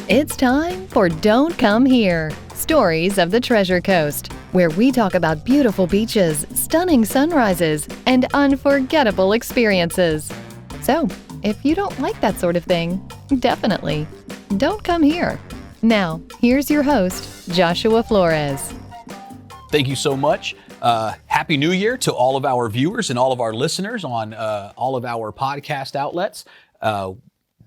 It's time for Don't Come Here, Stories of the Treasure Coast, where we talk about beautiful beaches, stunning sunrises, and unforgettable experiences. So, if you don't like that sort of thing, definitely don't come here. Now, here's your host, Joshua Flores. Thank you so much. Happy New Year to all of our viewers and all of our listeners on all of our podcast outlets.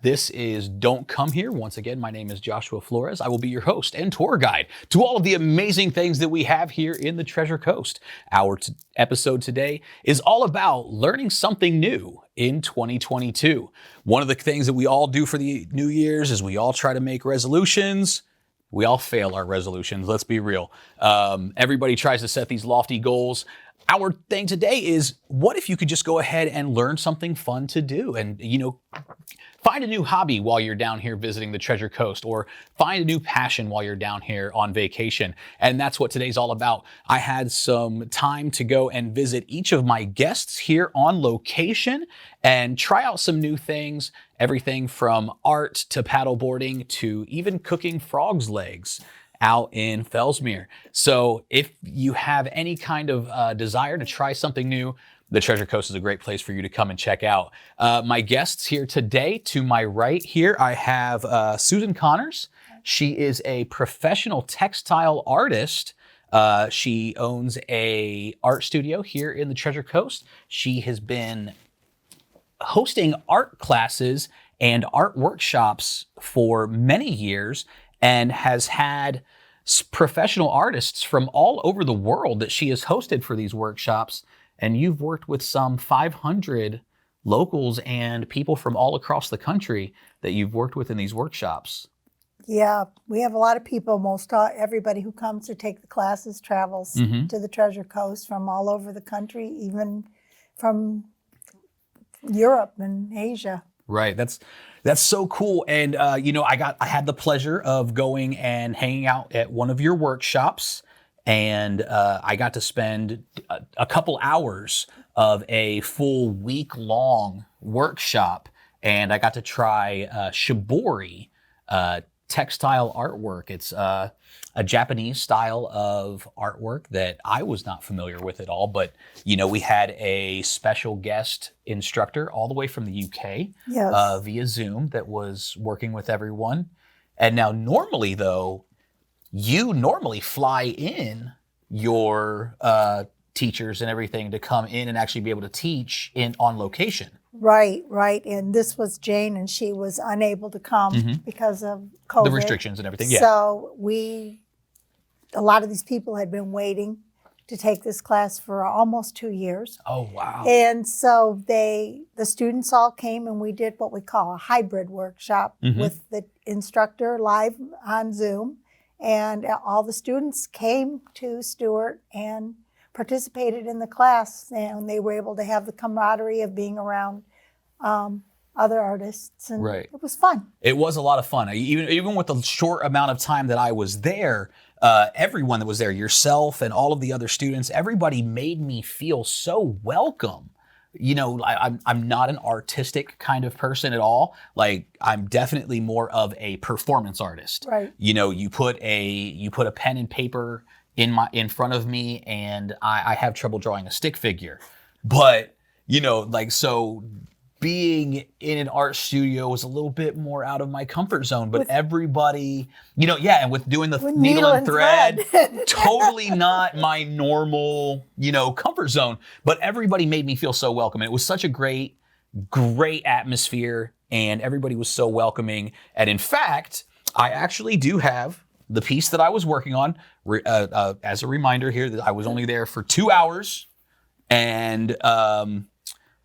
This is Don't Come Here. Once again, my name is Joshua Flores. I will be your host and tour guide to all of the amazing things that we have here in the Treasure Coast. Our episode today is all about learning something new in 2022. One of the things that we all do for the New Year's is we all try to make resolutions. We all fail our resolutions, let's be real. Everybody tries to set these lofty goals. Our thing today is, what if you could just go ahead and learn something fun to do and, find a new hobby while you're down here visiting the Treasure Coast, or find a new passion while you're down here on vacation. And that's what today's all about. I had some time to go and visit each of my guests here on location and try out some new things, everything from art to paddleboarding to even cooking frog's legs out in Fellsmere. So if you have any kind of desire to try something new, the Treasure Coast is a great place for you to come and check out. My guests here today, to my right here, I have Susan Connors. She is a professional textile artist. She owns a art studio here in the Treasure Coast. She has been hosting art classes and art workshops for many years and has had professional artists from all over the world that she has hosted for these workshops. And you've worked with some 500 locals and people from all across the country that you've worked with in these workshops. Yeah, we have a lot of people. Most everybody who comes to take the classes travels to the Treasure Coast from all over the country, even from Europe and Asia. Right. That's so cool. And I had the pleasure of going and hanging out at one of your workshops. And I got to spend a couple hours of a full week-long workshop, and I got to try shibori textile artwork. It's a Japanese style of artwork that I was not familiar with at all, but we had a special guest instructor all the way from the UK via Zoom that was working with everyone. And now normally, though, you normally fly in your teachers and everything to come in and actually be able to teach on location. Right. And this was Jane, and she was unable to come because of COVID. The restrictions and everything, yeah. So a lot of these people had been waiting to take this class for almost 2 years. Oh, wow. And so the students all came, and we did what we call a hybrid workshop with the instructor live on Zoom. And all the students came to Stewart and participated in the class, and they were able to have the camaraderie of being around other artists, and It was fun. It was a lot of fun. Even with the short amount of time that I was there, everyone that was there, yourself and all of the other students, everybody made me feel so welcome. I'm not an artistic kind of person at all. Like, I'm definitely more of a performance artist. Right. You put a pen and paper in front of me, and I have trouble drawing a stick figure. But so being in an art studio was a little bit more out of my comfort zone. But everybody, and with doing the needle and thread, totally not my normal, comfort zone. But everybody made me feel so welcome. And it was such a great atmosphere, and everybody was so welcoming. And in fact, I actually do have the piece that I was working on as a reminder here that I was only there for 2 hours, and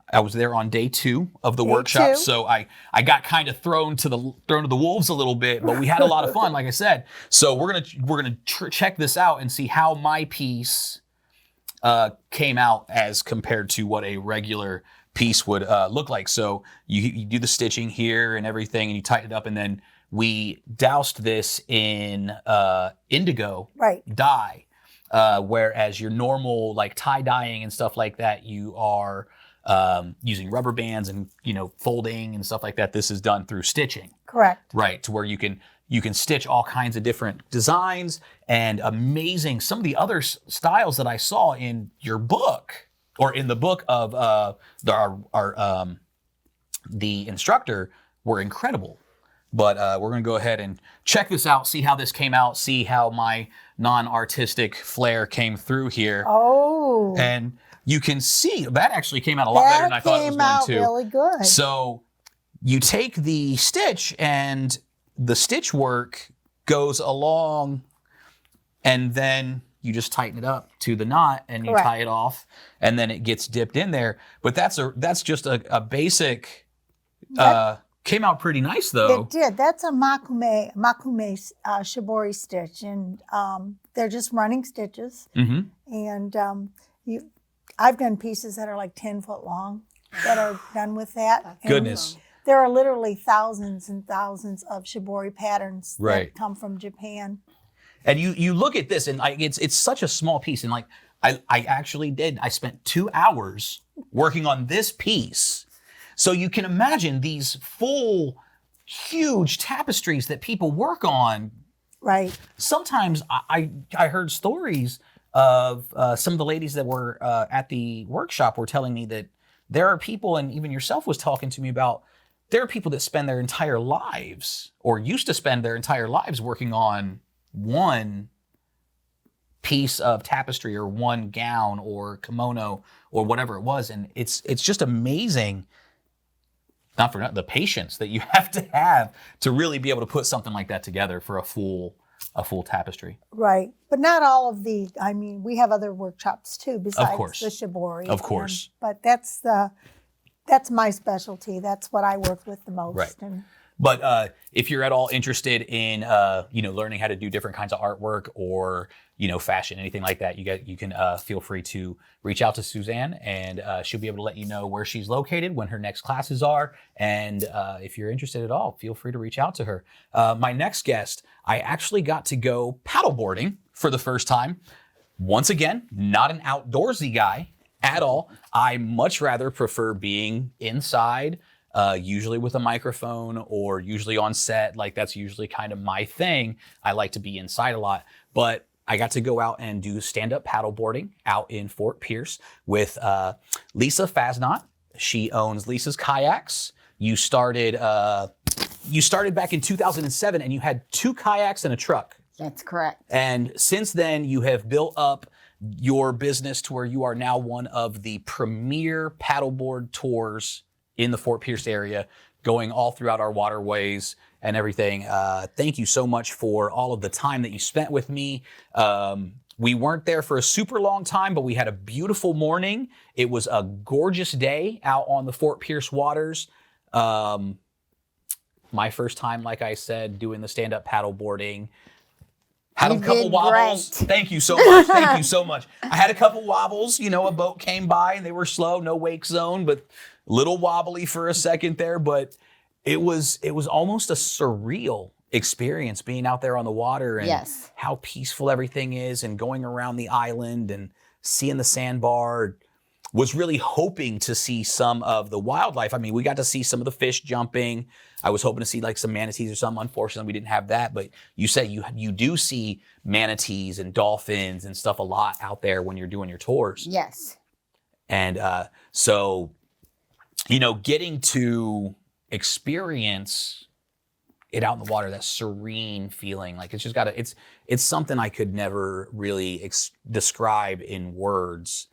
I was there on day 2 of the workshop, so I got kind of thrown to the wolves a little bit, but we had a lot of fun, like I said. So we're gonna check this out and see how my piece came out as compared to what a regular piece would look like. So you do the stitching here and everything, and you tighten it up, and then we doused this in indigo dye, whereas your normal like tie dyeing and stuff like that, you are using rubber bands and, folding and stuff like that. This is done through stitching. Correct. Right. To where you can stitch all kinds of different designs and amazing. Some of the other styles that I saw in your book or in the book of the instructor were incredible. But we're going to go ahead and check this out, see how this came out, see how my non-artistic flair came through here. Oh. And you can see that actually came out a lot better than I thought it was going to. That came out really good. So you take the stitch and the stitch work goes along and then you just tighten it up to the knot and you tie it off and then it gets dipped in there. But that's just a basic... came out pretty nice though. It did. That's a makume shibori stitch, and they're just running stitches. Mm-hmm. And I've done pieces that are like 10 foot long that are done with that. Goodness. And there are literally thousands and thousands of shibori patterns that come from Japan. And you look at this, and it's such a small piece, and I spent 2 hours working on this piece. So you can imagine these full, huge tapestries that people work on. Right. Sometimes I heard stories of some of the ladies that were at the workshop were telling me that there are people, and even yourself was talking to me about, there are people that spend their entire lives or used to spend their entire lives working on one piece of tapestry or one gown or kimono or whatever it was. And it's just amazing. Not for the patience that you have to really be able to put something like that together for a full tapestry. Right. But not all of we have other workshops too besides the shibori. Of course. But that's my specialty. That's what I work with the most. Right. But if you're at all interested in learning how to do different kinds of artwork or fashion, anything like that, you can feel free to reach out to Suzanne, and she'll be able to let you know where she's located, when her next classes are, and if you're interested at all, feel free to reach out to her. My next guest, I actually got to go paddleboarding for the first time. Once again, not an outdoorsy guy at all. I much rather prefer being inside. Usually with a microphone or usually on set. Like that's usually kind of my thing. I like to be inside a lot, but I got to go out and do stand-up paddleboarding out in Fort Pierce with Lisa Fasnot. She owns Lisa's Kayaks. You started back in 2007 and you had 2 kayaks and a truck. That's correct. And since then you have built up your business to where you are now one of the premier paddleboard tours in the Fort Pierce area, going all throughout our waterways and everything. Thank you so much for all of the time that you spent with me. We weren't there for a super long time, but we had a beautiful morning. It was a gorgeous day out on the Fort Pierce waters. My first time, like I said, doing the stand-up paddleboarding. Had a couple wobbles. Great. Thank you so much. Thank you so much. I had a couple wobbles. A boat came by and they were slow, no wake zone, but little wobbly for a second there, but it was almost a surreal experience being out there on the water and how peaceful everything is and going around the island and seeing the sandbar. Was really hoping to see some of the wildlife. I mean, we got to see some of the fish jumping. I was hoping to see like some manatees or something. Unfortunately, we didn't have that, but you say you do see manatees and dolphins and stuff a lot out there when you're doing your tours. Yes. And so getting to experience it out in the water, that serene feeling, like it's just it's something I could never really describe in words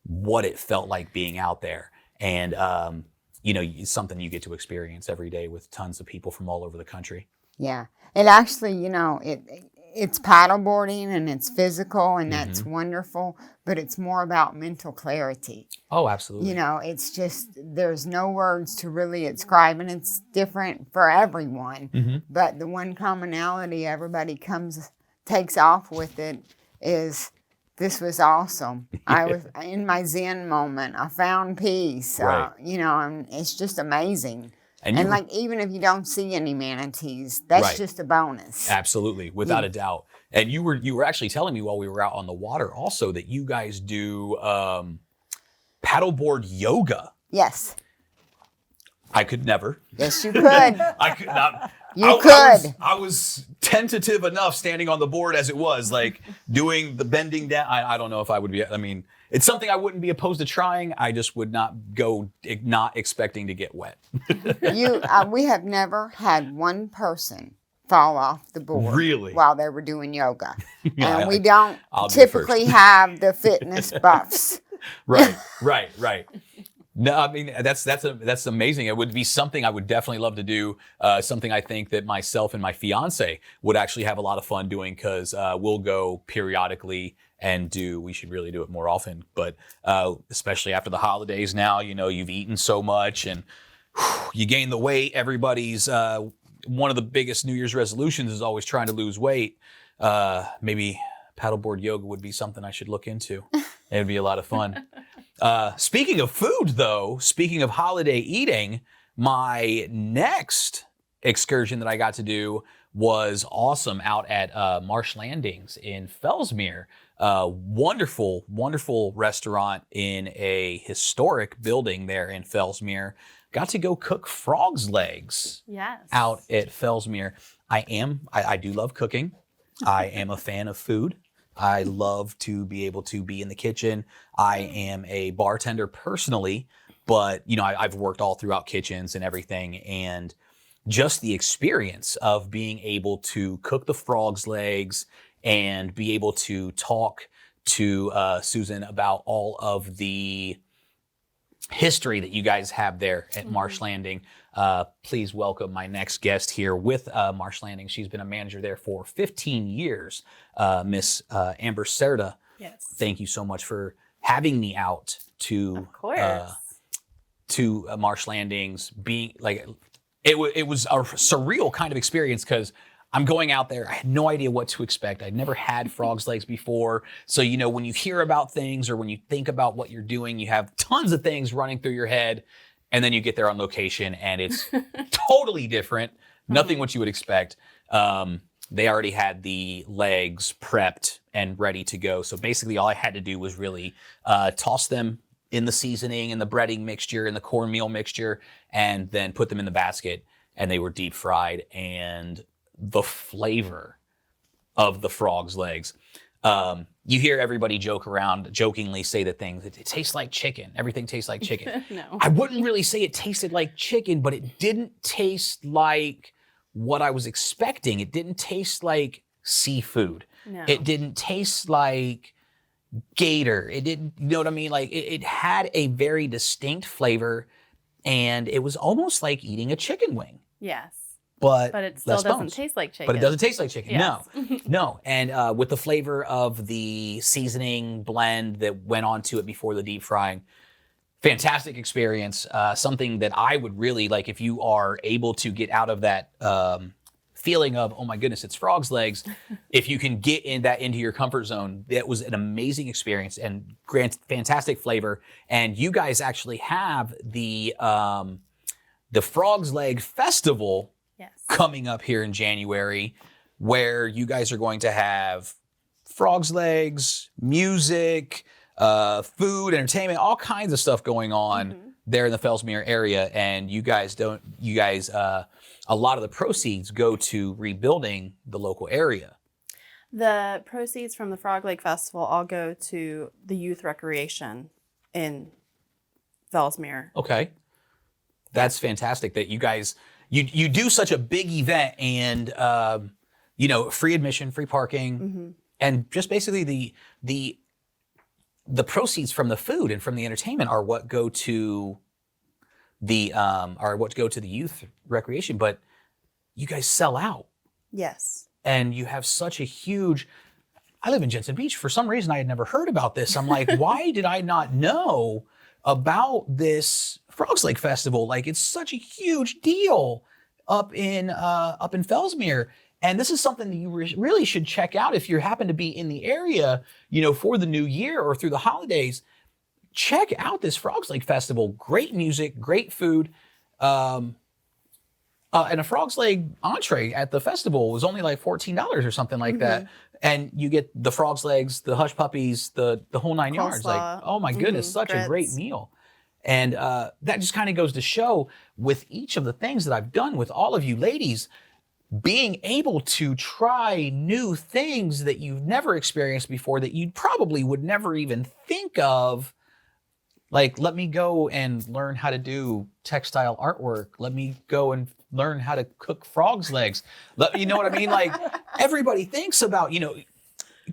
what it felt like being out there. And, it's something you get to experience every day with tons of people from all over the country. Yeah. It actually, it's paddleboarding and it's physical and that's wonderful, but it's more about mental clarity. Oh, absolutely. It's just, there's no words to really describe, and it's different for everyone. Mm-hmm. But the one commonality everybody takes off with it is, this was awesome. I was in my Zen moment. I found peace. Right. And it's just amazing. And even if you don't see any manatees, that's just a bonus. Absolutely, without a doubt. And you were actually telling me while we were out on the water also that you guys do paddleboard yoga. Yes. I could never. Yes, you could. I could not. You could. I was tentative enough standing on the board as it was, like doing the bending down. I don't know if I would be. I mean, it's something I wouldn't be opposed to trying. I just would not go, not expecting to get wet. We have never had one person fall off the board Really? while they were doing yoga. Yeah, And we don't I'll be typically first. have the fitness buffs. Right. No, I mean that's amazing. It would be something I would definitely love to do. Something I think that myself and my fiance would actually have a lot of fun doing because we'll go periodically and do. We should really do it more often, but especially after the holidays now. You know, you've eaten so much and you gain the weight. Everybody's one of the biggest New Year's resolutions is always trying to lose weight. Maybe paddleboard yoga would be something I should look into. It would be a lot of fun. Speaking of food, though, speaking of holiday eating, my next excursion that I got to do was awesome out at Marsh Landings in Fellsmere. Wonderful, wonderful restaurant in a historic building there in Fellsmere. Got to go cook frog's legs out at Fellsmere. I do love cooking. I am a fan of food. I love to be able to be in the kitchen. I am a bartender personally, but you know, I've worked all throughout kitchens and everything, and just the experience of being able to cook the frog's legs and be able to talk to Susan about all of the history that you guys have there at Marsh Landing. Please welcome my next guest here with Marsh Landing. She's been a manager there for 15 years, Miss Amber Serta. Yes. Thank you so much for having me out to Marsh Landings. Being like, it was a surreal kind of experience because I'm going out there. I had no idea what to expect. I'd never had frog's legs before. So, you know, when you hear about things or when you think about what you're doing, you have tons of things running through your head. And then you get there on location and it's totally different. Nothing what you would expect. They already had the legs prepped and ready to go. So basically all I had to do was really toss them in the seasoning and the breading mixture and the cornmeal mixture and then put them in the basket and they were deep fried. And the flavor of the frog's legs. You hear everybody jokingly say that things, it tastes like chicken. Everything tastes like chicken. No. I wouldn't really say it tasted like chicken, but it didn't taste like what I was expecting. It didn't taste like seafood. No. It didn't taste like gator. It didn't, you know what I mean? Like it had a very distinct flavor and it was almost like eating a chicken wing. Yes. But it still doesn't taste like chicken. But it doesn't taste like chicken. Yes. No. And with the flavor of the seasoning blend that went onto it before the deep frying, fantastic experience. Something that I would really like if you are able to get out of that feeling of, oh my goodness, it's frog's legs. If you can get into your comfort zone, that was an amazing experience and fantastic flavor. And you guys actually have the Frog's Leg Festival coming up here in January, where you guys are going to have frog's legs, music, food, entertainment, all kinds of stuff going on there in the Fellsmere area. And a lot of the proceeds go to rebuilding the local area. The proceeds from the Frog Leg Festival all go to the youth recreation in Fellsmere. Okay. That's fantastic that you guys, you do such a big event and, free admission, free parking, and just basically the proceeds from the food and from the entertainment are what go to the youth recreation. But you guys sell out. Yes. And you have such a huge, I live in Jensen Beach. For some reason, I had never heard about this. I'm like, why did I not know about this Frog's Leg Festival? Like, it's such a huge deal up in Fellsmere. And this is something that you really should check out if you happen to be in the area, for the new year or through the holidays. Check out this Frog's Leg Festival. Great music, great food. And a frog's leg entree at the festival was only like $14 or something like that. And you get the frog's legs, the hush puppies, the whole 9 yards. Like, oh my goodness, such a great meal. And that just kind of goes to show with each of the things that I've done with all of you ladies, being able to try new things that you've never experienced before, that you probably would never even think of. Like, let me go and learn how to do textile artwork. Let me go and learn how to cook frogs' legs. You know what I mean? Like, everybody thinks about,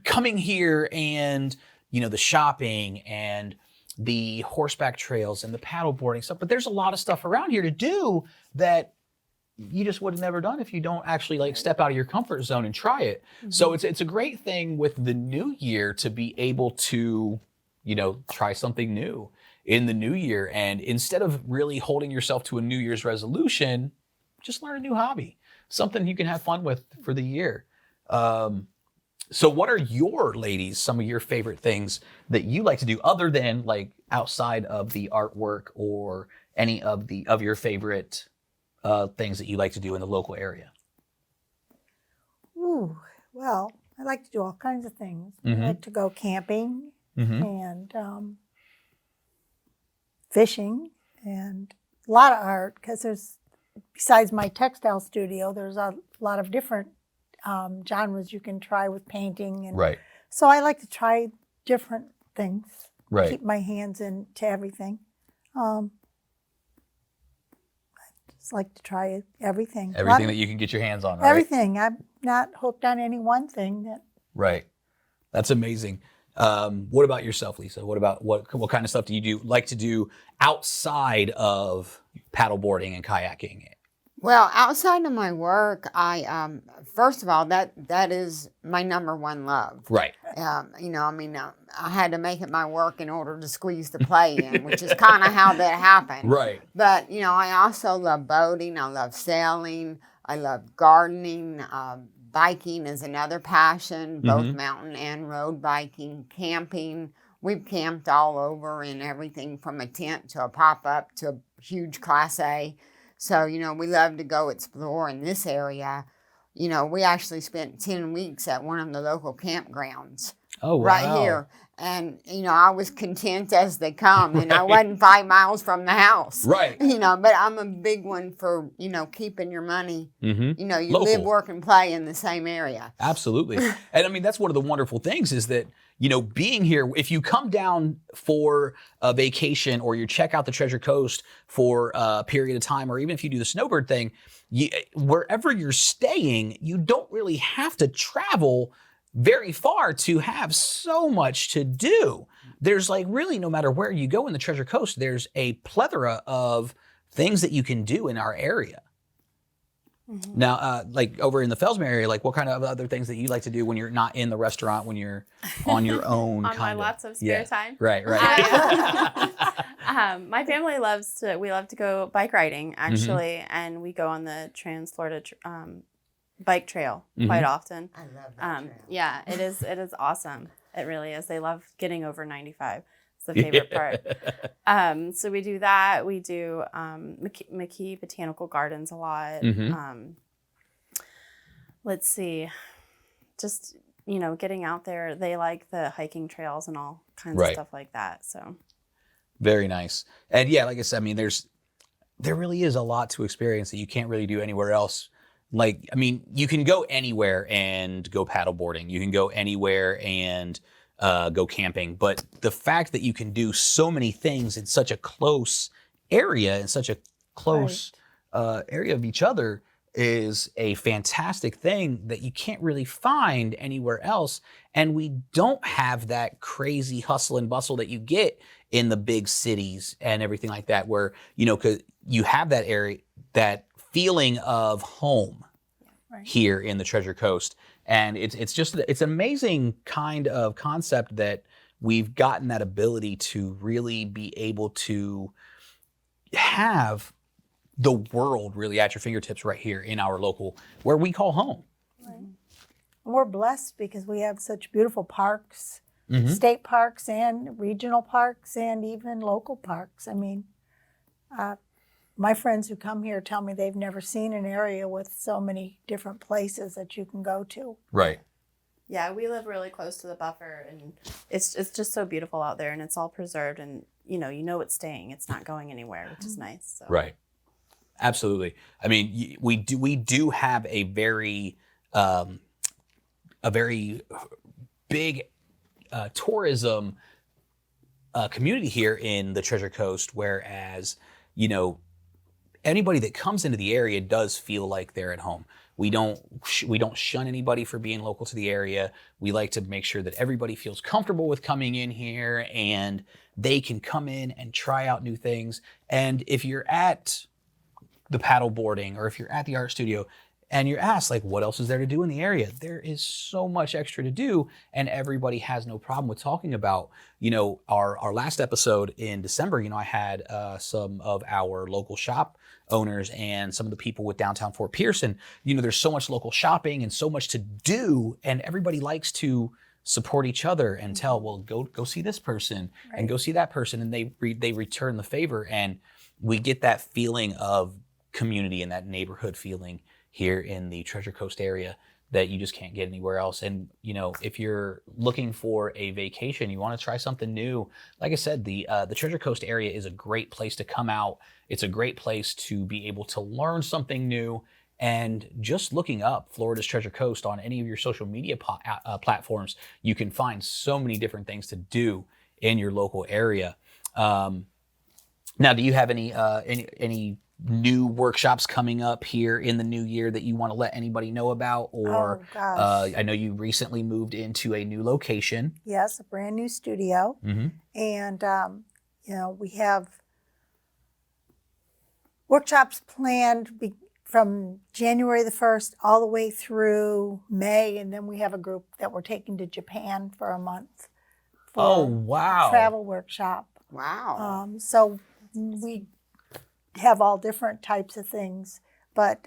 coming here and, the shopping and the horseback trails and the paddleboarding stuff. But there's a lot of stuff around here to do that you just would have never done if you don't actually like step out of your comfort zone and try it. Mm-hmm. So it's a great thing with the new year to be able to, try something new in the new year. And instead of really holding yourself to a New Year's resolution, just learn a new hobby, something you can have fun with for the year. So what are some of your favorite things that you like to do other than like outside of the artwork, or any of your favorite things that you like to do in the local area? Ooh, well, I like to do all kinds of things. Mm-hmm. I like to go camping Mm-hmm. and fishing, and a lot of art, because besides my textile studio, there's a lot of different genres you can try with painting. And Right. so I like to try different things. Right. Keep my hands into everything. I just like to try everything. Everything that you can get your hands on, right? Everything. I'm not hooked on any one thing. Right. That's amazing. What about yourself, Lisa? What kind of stuff do you like to do outside of paddleboarding and kayaking? Well, outside of my work, I first of all, that is my number one love. Right. I had to make it my work in order to squeeze the play in, which is kind of how that happened. Right. But I also love boating. I love sailing. I love gardening. Biking is another passion, both Mm-hmm. mountain and road biking. Camping. We've camped all over, in everything from a tent to a pop-up to a huge Class A. So, we love to go explore in this area. We actually spent 10 weeks at one of the local campgrounds. Oh, wow. Right here. And, I was content as they come, and I wasn't 5 miles from the house. Right. But I'm a big one for, keeping your money. Mm-hmm. You Local. live, work, and play in the same area. Absolutely. And that's one of the wonderful things is that, being here, if you come down for a vacation or you check out the Treasure Coast for a period of time, or even if you do the snowbird thing, wherever you're staying, you don't really have to travel very far to have so much to do. There's really, no matter where you go in the Treasure Coast, there's a plethora of things that you can do in our area. Mm-hmm. Now, over in the Fellsmere area, what kind of other things that you like to do when you're not in the restaurant, when you're on your own? On lots of spare time. Right. My family we love to go bike riding, actually, and we go on the Trans-Florida bike trail quite often. I love that trail. Yeah, it is awesome. It really is. They love getting over 95. It's the favorite part. So we do that. We do McKee Botanical Gardens a lot. Mm-hmm. Let's see. Just, getting out there. They like the hiking trails and all kinds of stuff like that. So very nice. And yeah, like I said, there really is a lot to experience that you can't really do anywhere else. You can go anywhere and go paddleboarding. You can go anywhere and go camping. But the fact that you can do so many things in such a close area, in such a close area of each other, is a fantastic thing that you can't really find anywhere else. And we don't have that crazy hustle and bustle that you get in the big cities and everything like that, where, because you have that area, that feeling of home here in the Treasure Coast. And it's an amazing kind of concept that we've gotten that ability to really be able to have the world really at your fingertips right here in our local, where we call home. Right. We're blessed because we have such beautiful parks, Mm-hmm. state parks and regional parks and even local parks. My friends who come here tell me they've never seen an area with so many different places that you can go to. Right. Yeah, we live really close to the buffer, and it's just so beautiful out there, and it's all preserved, and you know it's staying. It's not going anywhere, which is nice. So. Right. Absolutely. I mean, we do have a very big tourism community here in the Treasure Coast, whereas, you know, anybody that comes into the area does feel like they're at home. We don't shun anybody for being local to the area. We like to make sure that everybody feels comfortable with coming in here and they can come in and try out new things. And if you're at the paddle boarding or if you're at the art studio and you're asked, like, what else is there to do in the area? There is so much extra to do, and everybody has no problem with talking about, you know, our last episode in December, you know, I had some of our local shop owners and some of the people with downtown Fort Pierce. And, you know, there's so much local shopping and so much to do, and everybody likes to support each other and tell, well, go see this person and go see that person. And they return the favor, and we get that feeling of community and that neighborhood feeling here in the Treasure Coast area that you just can't get anywhere else. And, you know, if you're looking for a vacation, you want to try something new, like I said, the Treasure Coast area is a great place to come out. It's a great place to be able to learn something new. And just looking up Florida's Treasure Coast on any of your social media platforms, you can find so many different things to do in your local area. Now, do you have any new workshops coming up here in the new year that you want to let anybody know about? Or I know you recently moved into a new location. Yes, a brand new studio. Mm-hmm. And, you know, we have workshops planned from January the 1st all the way through May. And then we have a group that we're taking to Japan for a month. Oh, wow. Travel workshop. Wow. So we have all different types of things, but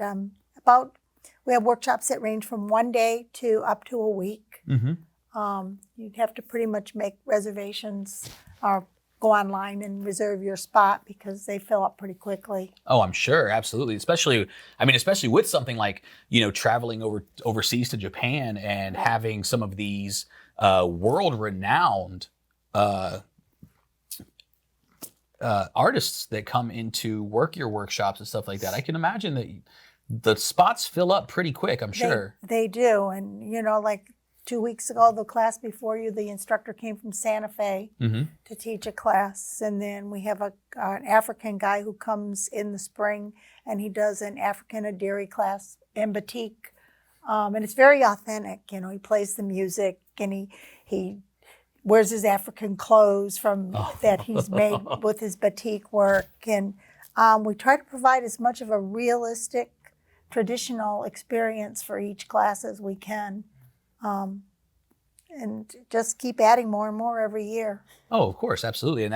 we have workshops that range from 1 day to up to a week. Mm-hmm. You'd have to pretty much make reservations or go online and reserve your spot because they fill up pretty quickly. Oh, I'm sure. Absolutely. Especially with something like, you know, traveling overseas to Japan and having some of these world-renowned artists that come in to work your workshops and stuff like that. I can imagine that the spots fill up pretty quick, I'm sure. They do. And, you know, like 2 weeks ago, the class before you, the instructor came from Santa Fe to teach a class. And then we have an African guy who comes in the spring, and he does an African Adiri class in batik. And it's very authentic. You know, he plays the music, and he wears his African clothes that he's made with his batik work. And we try to provide as much of a realistic, traditional experience for each class as we can. And just keep adding more and more every year. Oh, of course, absolutely. And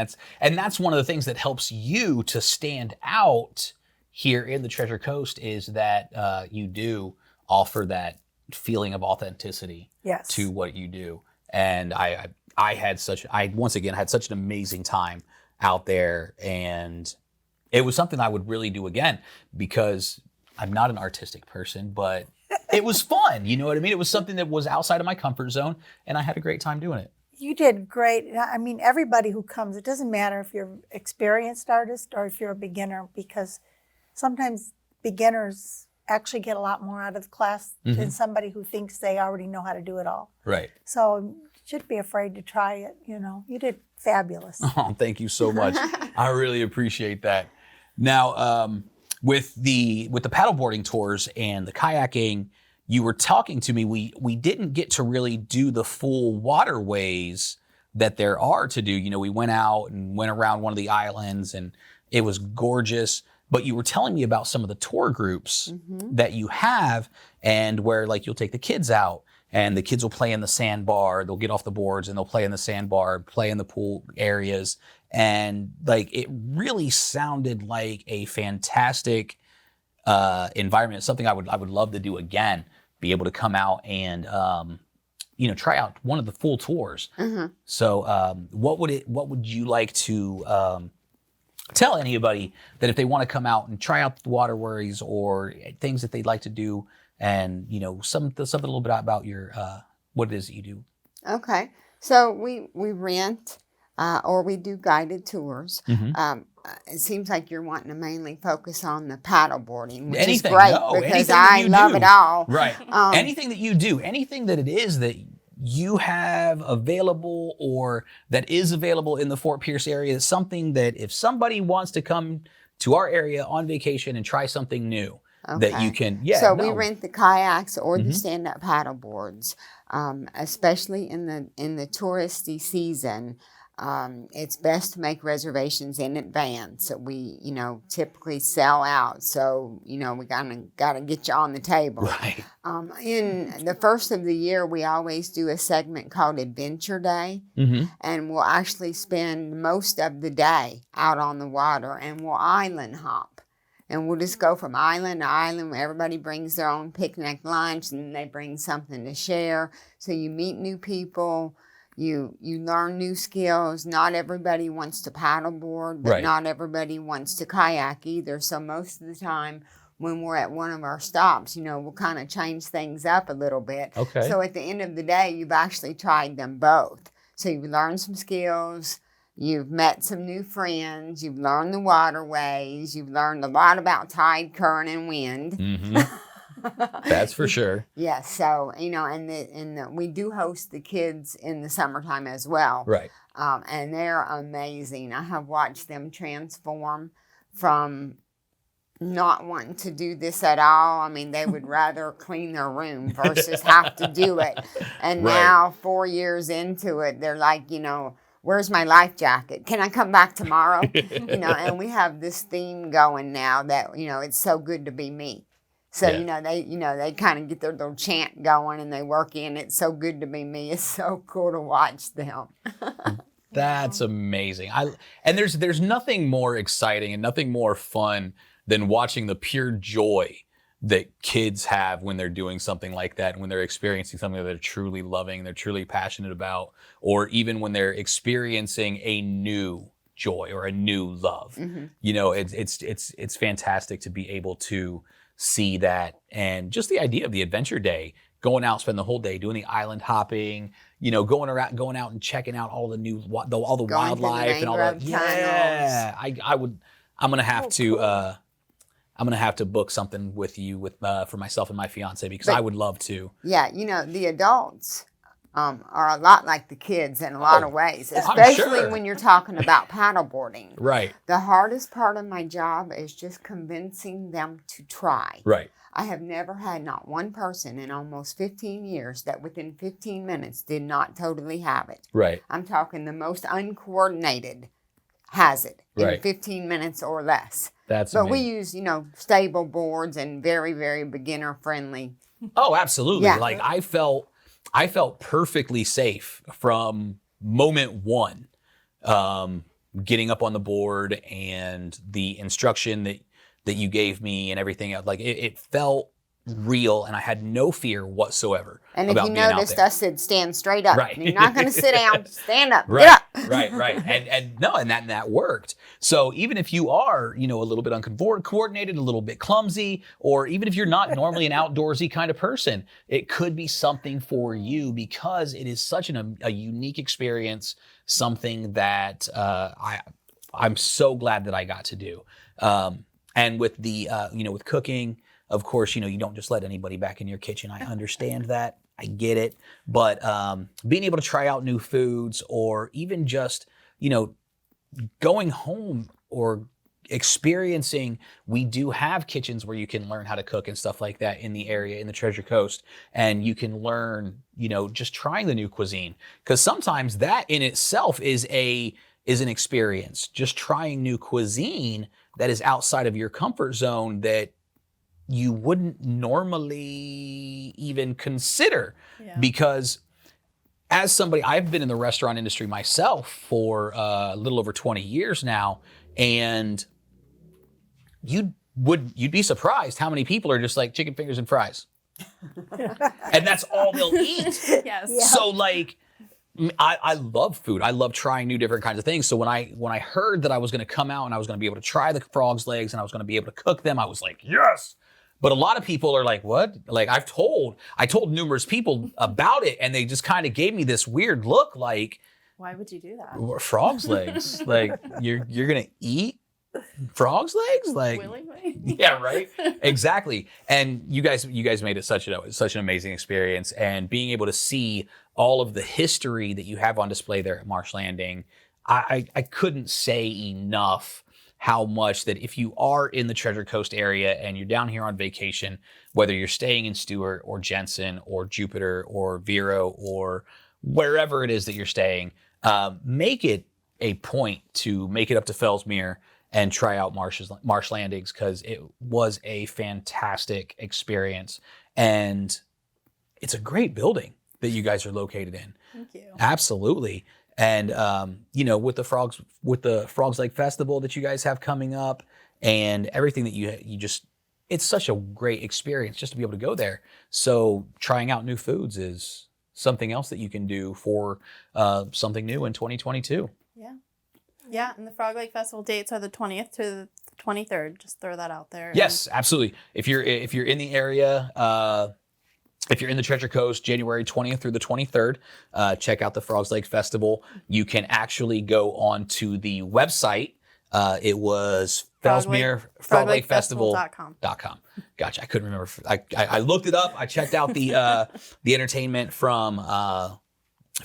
that's one of the things that helps you to stand out here in the Treasure Coast is that you do offer that feeling of authenticity to what you do. And I once again had such an amazing time out there, and it was something I would really do again because I'm not an artistic person, but it was fun. You know what I mean? It was something that was outside of my comfort zone, and I had a great time doing it. You did great. I mean, everybody who comes, it doesn't matter if you're an experienced artist or if you're a beginner, because sometimes beginners actually get a lot more out of the class than somebody who thinks they already know how to do it all. Right. So should be afraid to try it. You know, you did fabulous. Oh, thank you so much. I really appreciate that. Now, with the paddleboarding tours and the kayaking, you were talking to me. We didn't get to really do the full waterways that there are to do. You know, we went out and went around one of the islands, and it was gorgeous. But you were telling me about some of the tour groups that you have, and where like you'll take the kids out, and the kids will play in the sandbar. They'll get off the boards and they'll play in the sandbar, play in the pool areas. And like, it really sounded like a fantastic environment. It's something I would love to do again, be able to come out and, try out one of the full tours. So what would you like to tell anybody that if they want to come out and try out the waterways or things that they'd like to do, and something a little bit about your what it is that you do? Okay, so we rent or we do guided tours. It seems like you're wanting to mainly focus on the paddle boarding, which is great because I love it all. Right. Anything that you do, anything that it is that you have available or that is available in the Fort Pierce area is something that if somebody wants to come to our area on vacation and try something new, that you can, we rent the kayaks or the stand-up paddle boards, especially in the touristy season. It's best to make reservations in advance. We, typically sell out. So, we gotta get you on the table. Right. In the first of the year, we always do a segment called Adventure Day. And we'll actually spend most of the day out on the water and we'll island hop. And we'll just go from island to island. Everybody brings their own picnic lunch and they bring something to share. So you meet new people. You learn new skills. Not everybody wants to paddleboard, but not everybody wants to kayak either. So most of the time when we're at one of our stops, we'll kind of change things up a little bit. Okay. So at the end of the day, you've actually tried them both. So you've learned some skills. You've met some new friends. You've learned the waterways. You've learned a lot about tide, current, and wind. That's for sure. Yes. So, we do host the kids in the summertime as well. Right. And they're amazing. I have watched them transform from not wanting to do this at all. I mean, they would rather clean their room versus have to do it. And now 4 years into it, they're like, where's my life jacket? Can I come back tomorrow? And we have this theme going now that, it's so good to be me. So, they kind of get their little chant going and they work in It's so good to be me. It's so cool to watch them. That's amazing. And there's nothing more exciting and nothing more fun than watching the pure joy that kids have when they're doing something like that, when they're experiencing something that they're truly loving, they're truly passionate about, or even when they're experiencing a new joy or a new love. It's fantastic to be able to see that. And just the idea of the adventure day, going out, spend the whole day doing the island hopping, going out and checking out all the wildlife and all that. Yeah, I'm gonna have to book something with you for myself and my fiance because I would love to. Yeah, the adults are a lot like the kids in a lot of ways, especially when you're talking about paddleboarding. Right. The hardest part of my job is just convincing them to try. Right. I have never had not one person in almost 15 years that within 15 minutes did not totally have it. Right. I'm talking the most uncoordinated has it in 15 minutes or less. But amazing. We use, stable boards and very, very beginner friendly. Oh, absolutely. Yeah. Like I felt perfectly safe from moment one, getting up on the board and the instruction that you gave me and everything else. Like it felt real and I had no fear whatsoever. And if you noticed, I said stand straight up. Right. You're not going to sit down. Stand up. Right. Get up. Right. And that worked. So even if you are, a little bit uncoordinated, a little bit clumsy, or even if you're not normally an outdoorsy kind of person, it could be something for you because it is such a unique experience, something that I'm so glad that I got to do. And with the, with cooking, of course, you don't just let anybody back in your kitchen. I understand that. I get it. But being able to try out new foods or even just, going home or experiencing, we do have kitchens where you can learn how to cook and stuff like that in the area, in the Treasure Coast. And you can learn, just trying the new cuisine. Because sometimes that in itself is an experience. Just trying new cuisine that is outside of your comfort zone that you wouldn't normally even consider. Because as somebody, I've been in the restaurant industry myself for a little over 20 years now, and you'd be surprised how many people are just like chicken fingers and fries. And that's all they'll eat. Yes. Yeah. So like, I love food. I love trying new different kinds of things. So when I heard that I was going to come out and I was going to be able to try the frog's legs and I was going to be able to cook them, I was like, yes. But a lot of people are like, what? Like I told numerous people about it and they just kind of gave me this weird look like, Why would you do that? Frog's legs. Like you're gonna eat frog's legs? Like Willingly? yeah, right. Exactly. And you guys made it such an amazing experience, and being able to see all of the history that you have on display there at Marsh Landing, I couldn't say enough how much that if you are in the Treasure Coast area and you're down here on vacation, whether you're staying in Stewart or Jensen or Jupiter or Vero or wherever it is that you're staying, make it a point to make it up to Fellsmere and try out Marsh Landings, because it was a fantastic experience. And it's a great building that you guys are located in. Thank you. Absolutely. And, with the Frogs Lake Festival that you guys have coming up and everything that you just, it's such a great experience just to be able to go there. So trying out new foods is something else that you can do for something new in 2022. Yeah. Yeah. And the Frog Lake Festival dates are the 20th to the 23rd. Just throw that out there. Yes, absolutely. If you're in the area, if you're in the Treasure Coast, January 20th through the 23rd, check out the Frogs Lake Festival. You can actually go on to the website. It was Froglakefestival.com. Gotcha. I couldn't remember. I looked it up. I checked out the entertainment from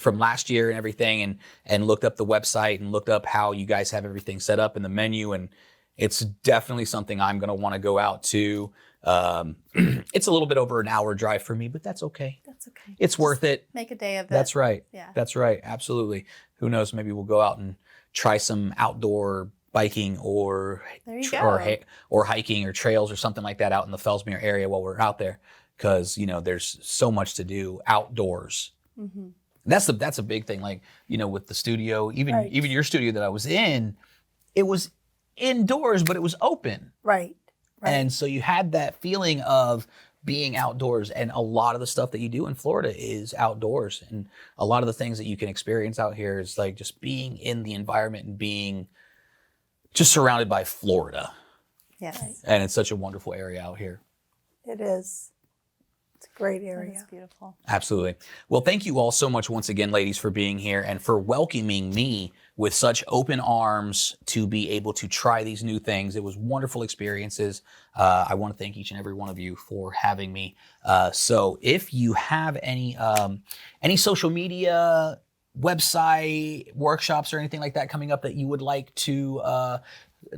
last year and everything, and looked up the website and looked up how you guys have everything set up in the menu. And it's definitely something I'm going to want to go out to. It's a little bit over an hour drive for me, but that's okay. That's okay. It's worth it. Make a day of it. That's right. Yeah. That's right. Absolutely. Who knows? Maybe we'll go out and try some outdoor biking or hiking or trails or something like that out in the Fellsmere area while we're out there, because there's so much to do outdoors. Mm-hmm. That's a big thing. Like with the studio, even your studio that I was in, it was indoors, but it was open. Right. And so you had that feeling of being outdoors, and a lot of the stuff that you do in Florida is outdoors, and a lot of the things that you can experience out here is like just being in the environment and being just surrounded by Florida. Yes. And it's such a wonderful area out here. It is. It's a great area. It's beautiful. Absolutely. Well, thank you all so much once again, ladies, for being here and for welcoming me with such open arms to be able to try these new things. It was wonderful experiences. I want to thank each and every one of you for having me. So if you have any social media, website, workshops, or anything like that coming up that you would like to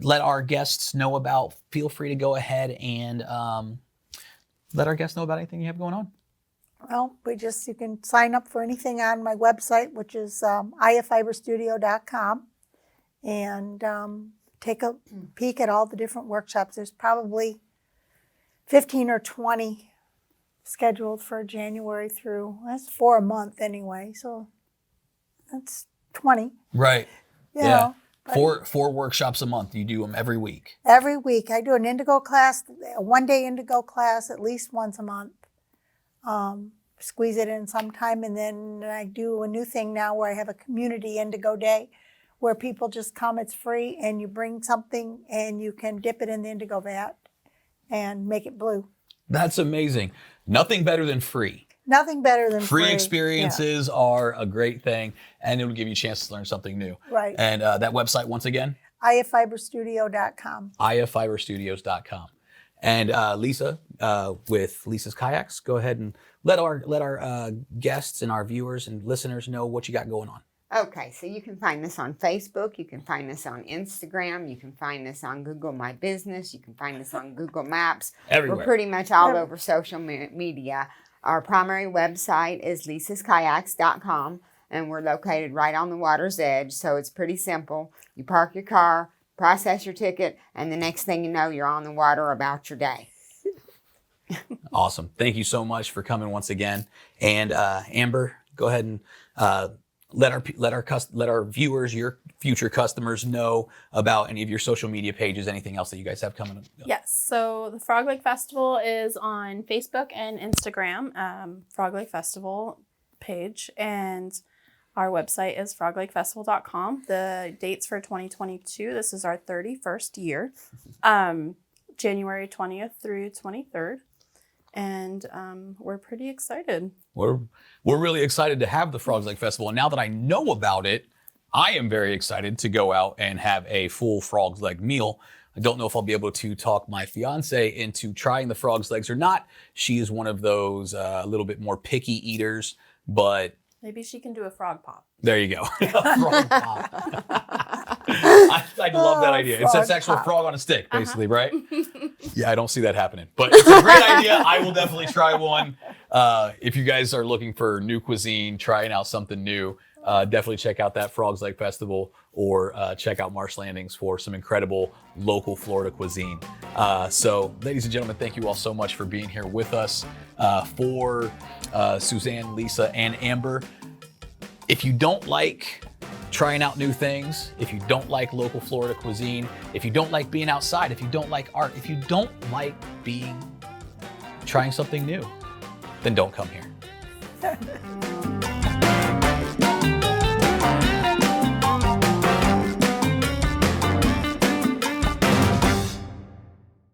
let our guests know about, feel free to go ahead and let our guests know about anything you have going on. Well, you can sign up for anything on my website, which is ifiberstudio.com, and take a peek at all the different workshops. There's probably 15 or 20 scheduled for January through, that's for a month anyway, so that's 20. Right. You know, Four workshops a month. You do them every week. Every week. I do an indigo class, a one-day indigo class at least once a month. Squeeze it in sometime, and then I do a new thing now where I have a community indigo day where people just come. It's free, and you bring something and you can dip it in the indigo vat and make it blue. That's amazing. Nothing better than free. Nothing better than free. Free experiences are a great thing, and it'll give you a chance to learn something new. Right. And that website, once again? ifiberstudio.com. ifiberstudios.com. And Lisa, with Lisa's Kayaks, go ahead and let our guests and our viewers and listeners know what you got going on. Okay, so you can find us on Facebook, you can find us on Instagram, you can find us on Google My Business, you can find us on Google Maps. Everywhere. We're pretty much all over social media. Our primary website is lisaskayaks.com, and we're located right on the water's edge, so it's pretty simple. You park your car, process your ticket, and the next thing you know, you're on the water about your day. Awesome. Thank you so much for coming once again. And Amber, go ahead and let our viewers, your future customers, know about any of your social media pages, anything else that you guys have coming up. Yes. So the Frog Lake Festival is on Facebook and Instagram, Frog Lake Festival page, and our website is froglakefestival.com. The dates for 2022, this is our 31st year, January 20th through 23rd. And we're pretty excited. We're really excited to have the Frogs Lake Festival. And now that I know about it, I am very excited to go out and have a full frog's leg meal. I don't know if I'll be able to talk my fiance into trying the frog's legs or not. She is one of those a little bit more picky eaters, but Maybe she can do a frog pop. there you go. Frog pop. I love that idea. It's an actual frog on a stick, basically, right? Yeah, I don't see that happening, but it's a great idea. I will definitely try one. If you guys are looking for new cuisine, trying out something new, definitely check out that Frog's Leg Festival, or check out Marsh Landings for some incredible local Florida cuisine. So, ladies and gentlemen, thank you all so much for being here with us. For Suzanne, Lisa, and Amber, if you don't like trying out new things, if you don't like local Florida cuisine, if you don't like being outside, if you don't like art, if you don't like trying something new, then don't come here.